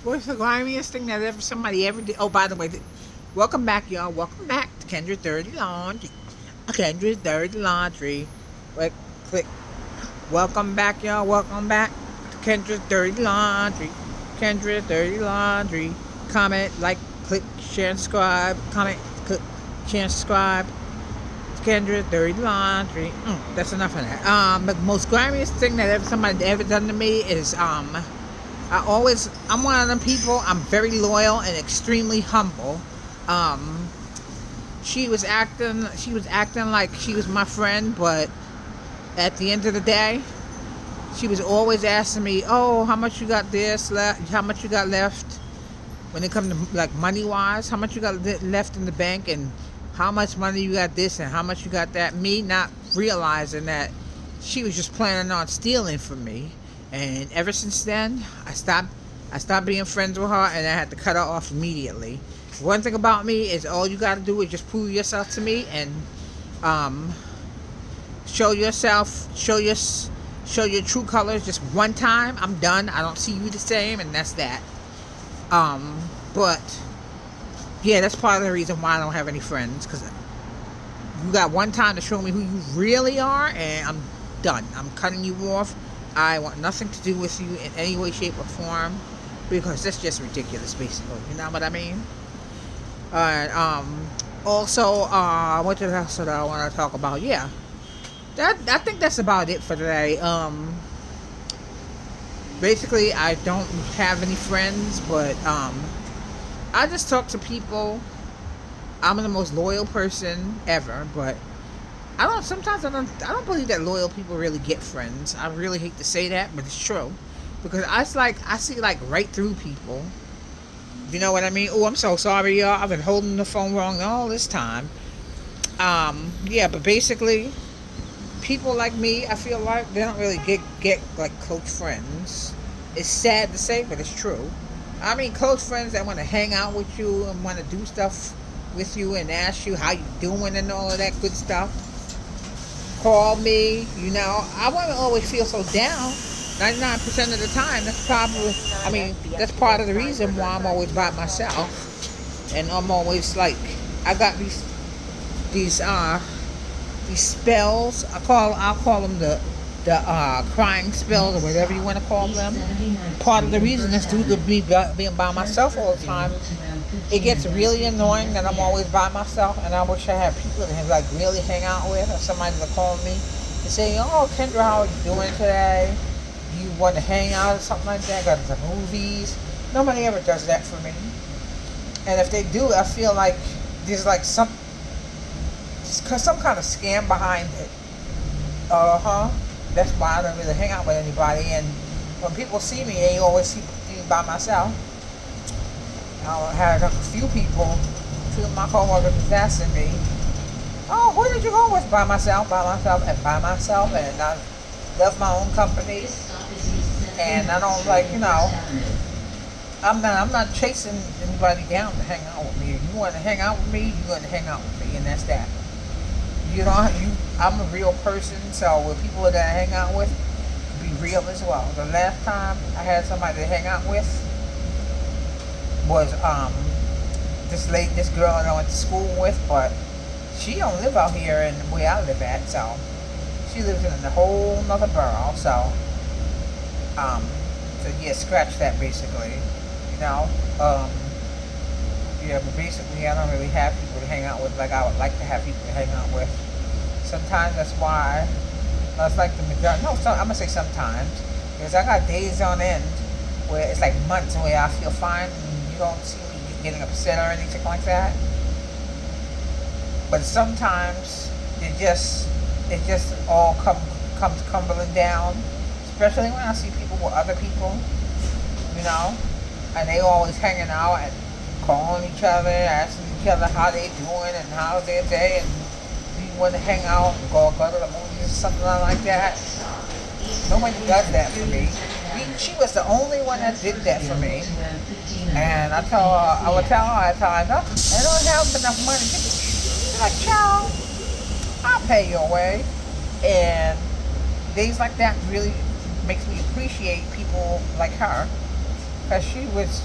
What's the grimiest thing that somebody ever did? Oh, by the way, welcome back, y'all. Welcome back to Kendra's Dirty Laundry. Kendra's Dirty Laundry. Click, click. Welcome back, y'all. Welcome back to Kendra's Dirty Laundry. Kendra's Dirty Laundry. Comment, like, click, share, and subscribe. Comment, click, share, and subscribe. Kendra's Dirty Laundry. That's enough of that. The most grimiest thing that somebody ever done to me is I'm one of them people. I'm very loyal and extremely humble. Um, she was acting like she was my friend, but at the end of the day, she was always asking me, "Oh, how much you got this left? How much you got left?" When it comes to like money wise, how much you got left in the bank, and how much money you got this and how much you got that. Me not realizing that she was just planning on stealing from me. And ever since then, I stopped being friends with her, and I had to cut her off immediately. One thing about me is all you got to do is just prove yourself to me, and um, show yourself, show your true colors just one time. I'm done. I don't see you the same, and that's that. But yeah, that's part of the reason why I don't have any friends, because you got one time to show me who you really are, and I'm done. I'm cutting you off. I want nothing to do with you in any way, shape, or form, because that's just ridiculous, basically. You know what I mean? Alright, also, what else did I want to talk about? Yeah, I think that's about it for today. Basically, I don't have any friends, but, I just talk to people. I'm the most loyal person ever, but I don't believe that loyal people really get friends. I really hate to say that, but it's true. Because I see like right through people. You know what I mean? Oh, I'm so sorry, y'all. I've been holding the phone wrong all this time. Yeah, but basically, people like me, I feel like they don't really get like close friends. It's sad to say, but it's true. I mean, close friends that want to hang out with you and want to do stuff with you and ask you how you doing and all of that good stuff. Call me, I wouldn't always feel so down. 99% of the time, that's part of the reason why I'm always by myself. And I'm always like, I got these spells. I'll call them the crying spells, or whatever you want to call them. Part of the reason is due to me being by myself all the time. It gets really annoying that I'm always by myself, and I wish I had people to like really hang out with, or somebody to call me and say, "Oh, Kendra, how are you doing today? Do you want to hang out or something like that? Go to the movies?" Nobody ever does that for me, and if they do, I feel like there's like some kind of scam behind it. That's why I don't really hang out with anybody, and when people see me, they always see me by myself. I had a few of my coworkers was asking me, "Oh, who did you go with?" By myself, and I love my own company, and I don't I'm not chasing anybody down to hang out with me. If you want to hang out with me, you're going to hang out with me, and that's that. I'm a real person, so with people that I hang out with, be real as well. The last time I had somebody to hang out with was this girl that I went to school with, but she don't live out here in where I live at, so she lives in a whole nother borough, so yeah, scratch that basically, you know. Yeah, but basically I don't really have people to hang out with like I would like to have people to hang out with. Sometimes that's why that's like the majority. No, I'm gonna say sometimes, because I got days on end where it's like months where I feel fine and you don't see me getting upset or anything like that. But sometimes it just all comes crumbling down, especially when I see people with other people, you know, and they always hanging out and calling each other, asking each other how they doing and how's their day, and do you want to hang out and go to the movies or something like that. Nobody does that for me. She was the only one that did that for me. And I would tell her, no, I don't have enough money. She's like, "Child, I'll pay your way." And things like that really makes me appreciate people like her. because she was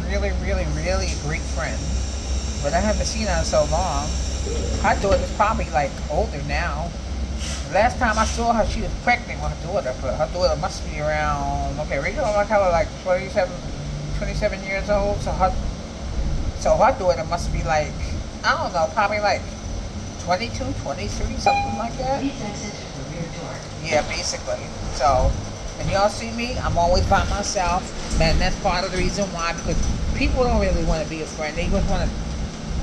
really, really, really a great friend. But I haven't seen her in so long. Her daughter's probably like older now. Last time I saw her, she was pregnant with her daughter, but her daughter must be around, okay, Rachel, like her like 27 years old, so her daughter must be like, I don't know, probably like 22, 23, something like that. Yeah, basically. So, and y'all see me, I'm always by myself, and that's part of the reason why, because people don't really want to be a friend. They just want to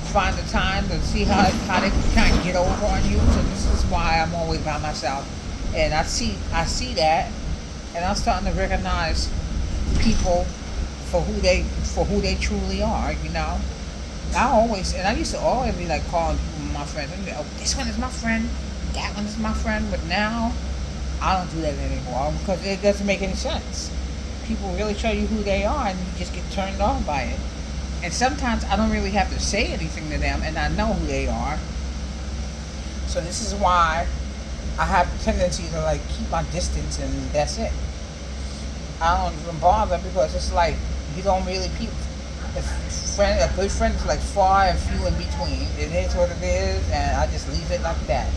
find the time to see how they can kind of get over on you. So this is why I'm always by myself. And I see that, and I'm starting to recognize people for who they truly are, you know. I used to always be like calling people my friends. And be, oh, this one is my friend, that one is my friend. But now I don't do that anymore because it doesn't make any sense. People really show you who they are, and you just get turned off by it. And sometimes I don't really have to say anything to them, and I know who they are. So this is why I have a tendency to like keep my distance, and that's it. I don't even bother because it's like you don't really a good friend is like far and few in between. It is what it is, and I just leave it like that.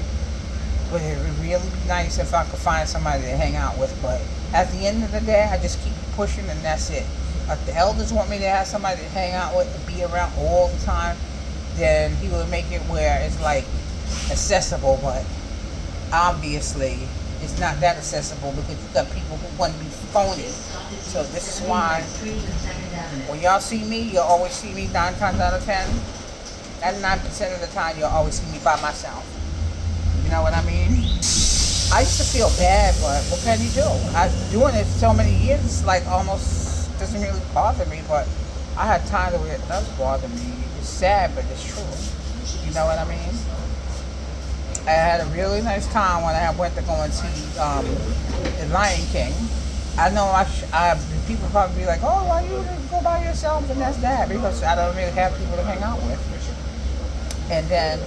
But it would really be nice if I could find somebody to hang out with. But at the end of the day, I just keep pushing, and that's it. If the elders want me to have somebody to hang out with and be around all the time, then he would make it where it's like accessible. But obviously, it's not that accessible because you got people who want to be phony. So this is why when y'all see me, you'll always see me 9 times out of 10. 99% of the time, you'll always see me by myself. You know what I mean? I used to feel bad, but what can you do? I've been doing it so many years, like almost doesn't really bother me, but I had times where it does bother me. It's sad, but it's true. You know what I mean? I had a really nice time when I went to go and see The Lion King. I know people probably be like, oh, why you go by yourself? And that's that, because I don't really have people to hang out with. And then,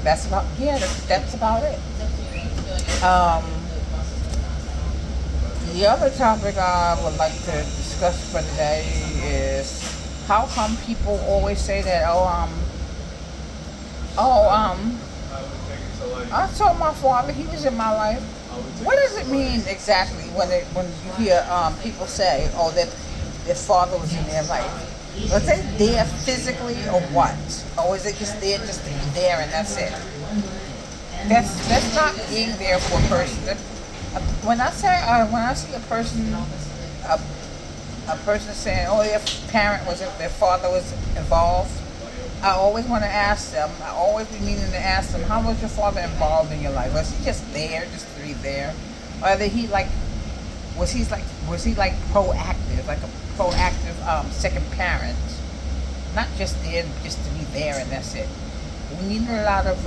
that's about it. The other topic I would like to discuss for today is how come people always say that, I told my father he was in my life. What does it mean exactly when you hear people say, oh, that their father was in their life? Was they there physically or what? Or is it just there just to be there and that's it? That's not being there for a person. When I see a person saying, oh, their father was involved, I always want to ask them. I always be meaning to ask them, how was your father involved in your life? Was he just there, just to be there, or was he proactive, like a proactive second parent, not just there just to be there and that's it. We need a lot of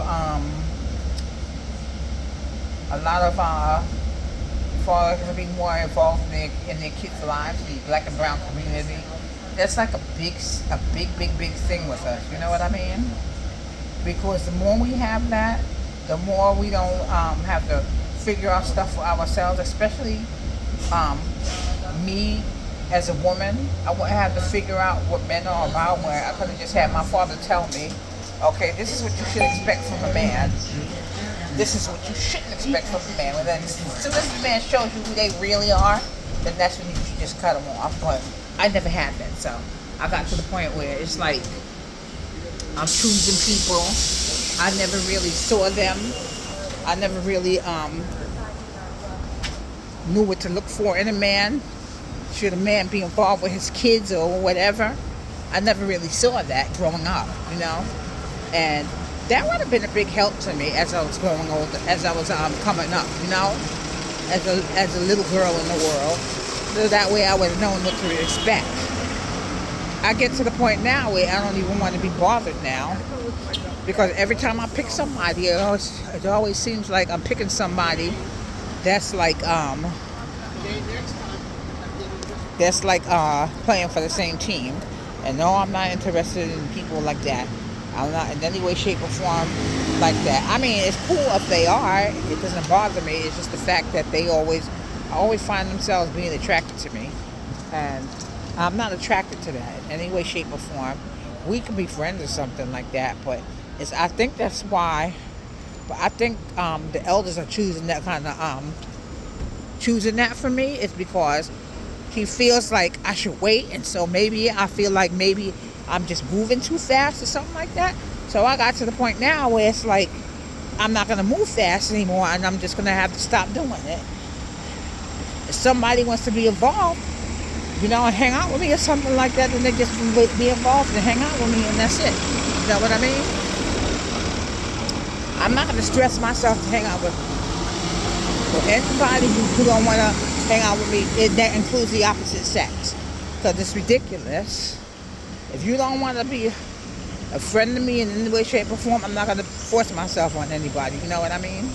fathers to be more involved in their kids' lives, the black and brown community. That's like a big thing with us. You know what I mean? Because the more we have that, the more we don't have to figure out stuff for ourselves. Especially me as a woman, I wouldn't have to figure out what men are about. Where I could have just had my father tell me, okay, this is what you should expect from a man. This is what you shouldn't expect from a man. And then as soon as the man shows you who they really are, then that's when you should just cut them off. But I never had that, so I got to the point where it's like I'm choosing people. I never really saw them. I never really knew what to look for in a man. Should a man be involved with his kids or whatever? I never really saw that growing up, you know. And that would have been a big help to me as I was growing older, as I was coming up, you know, as a little girl in the world. So that way I would have known what to expect. I get to the point now where I don't even want to be bothered now, because every time I pick somebody, it always seems like I'm picking somebody that's like playing for the same team. And no, I'm not interested in people like that. I'm not in any way, shape, or form like that. I mean, it's cool if they are. It doesn't bother me. It's just the fact that I always find themselves being attracted to me. And I'm not attracted to that in any way, shape, or form. We can be friends or something like that, but I think that's why. But I think the elders are choosing that kind of choosing that for me is because he feels like I should wait, and so maybe I feel like maybe I'm just moving too fast or something like that. So I got to the point now where it's like I'm not gonna move fast anymore, and I'm just gonna have to stop doing it. If somebody wants to be involved, and hang out with me or something like that, then they just be involved and hang out with me, and that's it. You know what I mean? I'm not gonna stress myself to hang out with anybody who don't want to hang out with me. That includes the opposite sex, because it's ridiculous. If you don't want to be a friend to me in any way, shape, or form, I'm not going to force myself on anybody. You know what I mean?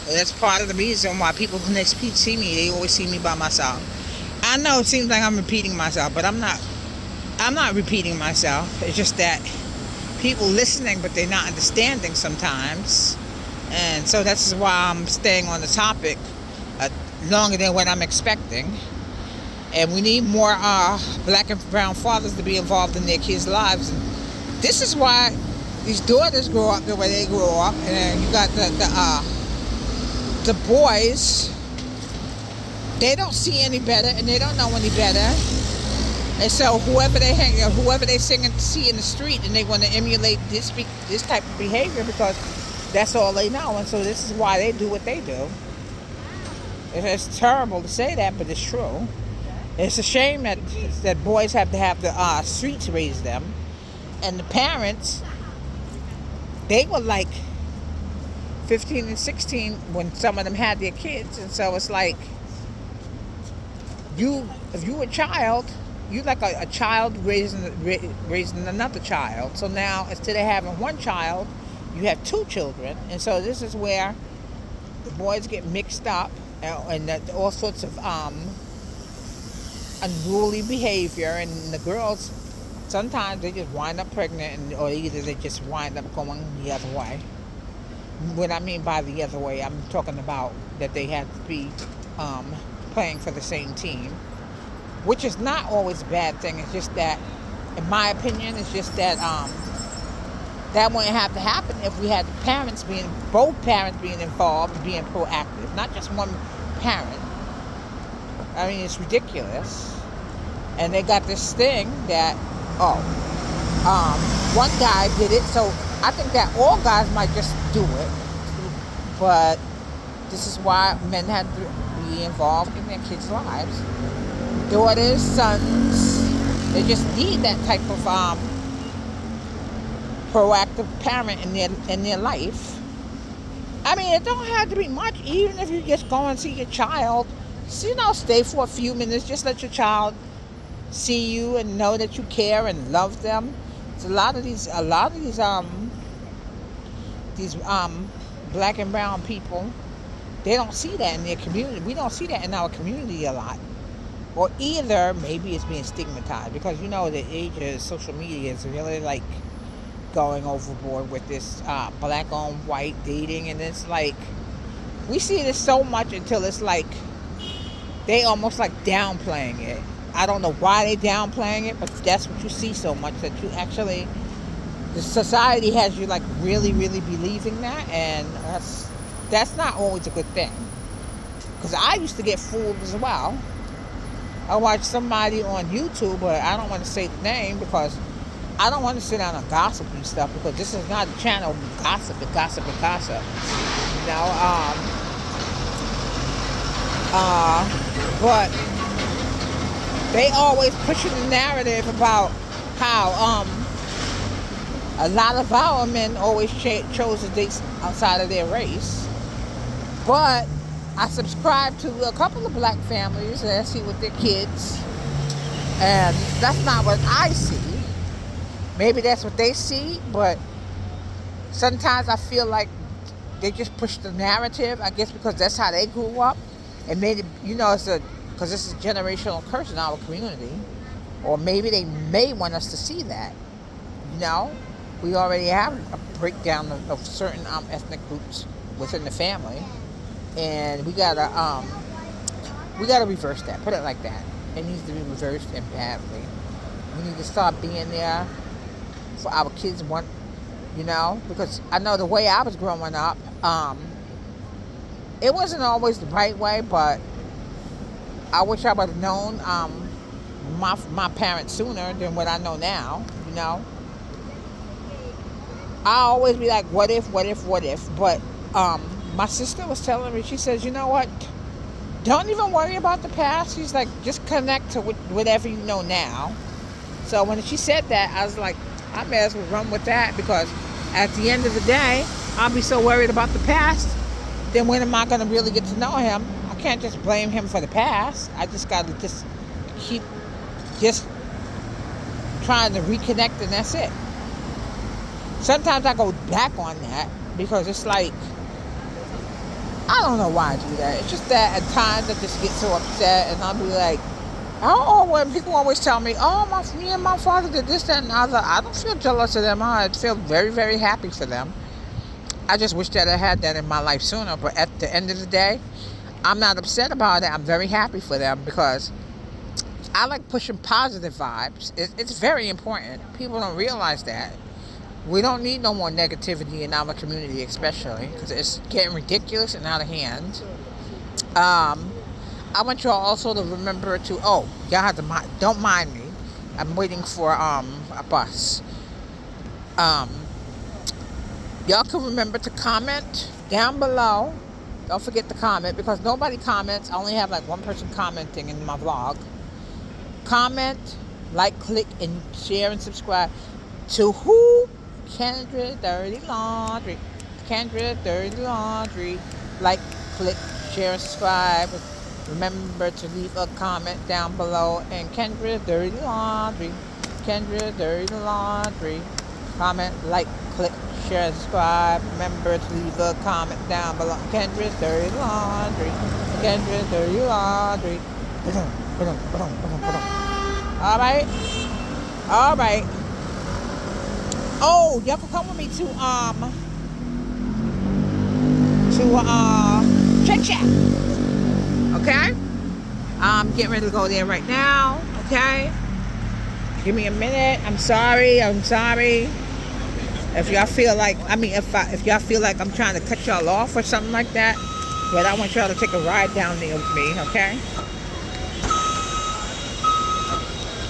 And that's part of the reason why people, when they see me, they always see me by myself. I know it seems like I'm repeating myself, but I'm not. I'm not repeating myself. It's just that people listening, but they're not understanding sometimes. And so that's why I'm staying on the topic longer than what I'm expecting. And we need more black and brown fathers to be involved in their kids' lives. And this is why these daughters grow up the way they grow up. And you got the boys. They don't see any better, and they don't know any better. And so whoever they see in the street, and they want to emulate this type of behavior because that's all they know. And so this is why they do what they do. It's terrible to say that, but it's true. It's a shame that boys have to have the streets raise them. And the parents, they were like 15 and 16 when some of them had their kids. And so it's like, if you a child, you like a child raising another child. So now, instead of having one child, you have two children. And so this is where the boys get mixed up and all sorts of unruly behavior, and the girls, sometimes they just wind up pregnant, or either they just wind up going the other way. What I mean by the other way, I'm talking about that they have to be playing for the same team, which is not always a bad thing. It's just that, in my opinion, it's just that that wouldn't have to happen if we had both parents being involved and being proactive, not just one parent. I mean, it's ridiculous. And they got this thing that, one guy did it, so I think that all guys might just do it. But this is why men had to be involved in their kids' lives. Daughters, sons, they just need that type of proactive parent in their life. I mean, it don't have to be much. Even if you just go and see your child, stay for a few minutes. Just let your child see you and know that you care and love them. It's a lot of these black and brown people, they don't see that in their community. We don't see that in our community a lot. Or either maybe it's being stigmatized because the age of social media is really like going overboard with this black on white dating, and it's like we see this so much until it's like they almost like downplaying it. I don't know why they downplaying it, but that's what you see so much, that you actually, the society has you like really, really believing that, and that's not always a good thing. Because I used to get fooled as well. I watched somebody on YouTube, but I don't want to say the name because I don't want to sit down and gossip and stuff, because this is not a channel of gossip. But they always pushing the narrative about how a lot of our men always chose to date outside of their race. But I subscribe to a couple of black families that I see with their kids, and that's not what I see. Maybe that's what they see, but sometimes I feel like they just push the narrative, I guess because that's how they grew up. And maybe, because this is a generational curse in our community. Or maybe they may want us to see that. We already have a breakdown of certain ethnic groups within the family. And we gotta We got to reverse that. Put it like that. It needs to be reversed, and badly. We need to start being there for our kids, because I know the way I was growing up, it wasn't always the right way, but I wish I would have known my parents sooner than what I know now. I always be like, what if? But my sister was telling me, she says, you know what? Don't even worry about the past. She's like, just connect to whatever you know now. So when she said that, I was like, I may as well run with that, because at the end of the day, I'll be so worried about the past. Then when am I going to really get to know him? I can't just blame him for the past. I just got to keep trying to reconnect, and that's it. Sometimes I go back on that because it's like, I don't know why I do that. It's just that at times I just get so upset, and I'll be like, when people always tell me, me and my father did this, that, and the other, I don't feel jealous of them. I feel very, very happy for them. I just wish that I had that in my life sooner. But at the end of the day, I'm not upset about it. I'm very happy for them, because I like pushing positive vibes. It's very important. People don't realize that. We don't need no more negativity in our community, especially because it's getting ridiculous and out of hand. I want y'all also to remember to, y'all have to don't mind me. I'm waiting for a bus. Y'all can remember to comment down below. Don't forget to comment, because nobody comments. I only have like one person commenting in my vlog. Comment, like, click, and share and subscribe to who? Kendra Dirty Laundry. Kendra Dirty Laundry. Like, click, share, and subscribe. Remember to leave a comment down below. And Kendra Dirty Laundry. Kendra Dirty Laundry. Comment, like, click, share, and subscribe. Remember to leave a comment down below. Kendra Dirty Laundry. Kendra Dirty Laundry. Alright? Alright. Oh, y'all can come with me to Chit Chat. Okay? I'm getting ready to go there right now. Okay? Give me a minute. I'm sorry. If y'all feel like, if y'all feel like I'm trying to cut y'all off or something like that, but I want y'all to take a ride down there with me. Okay?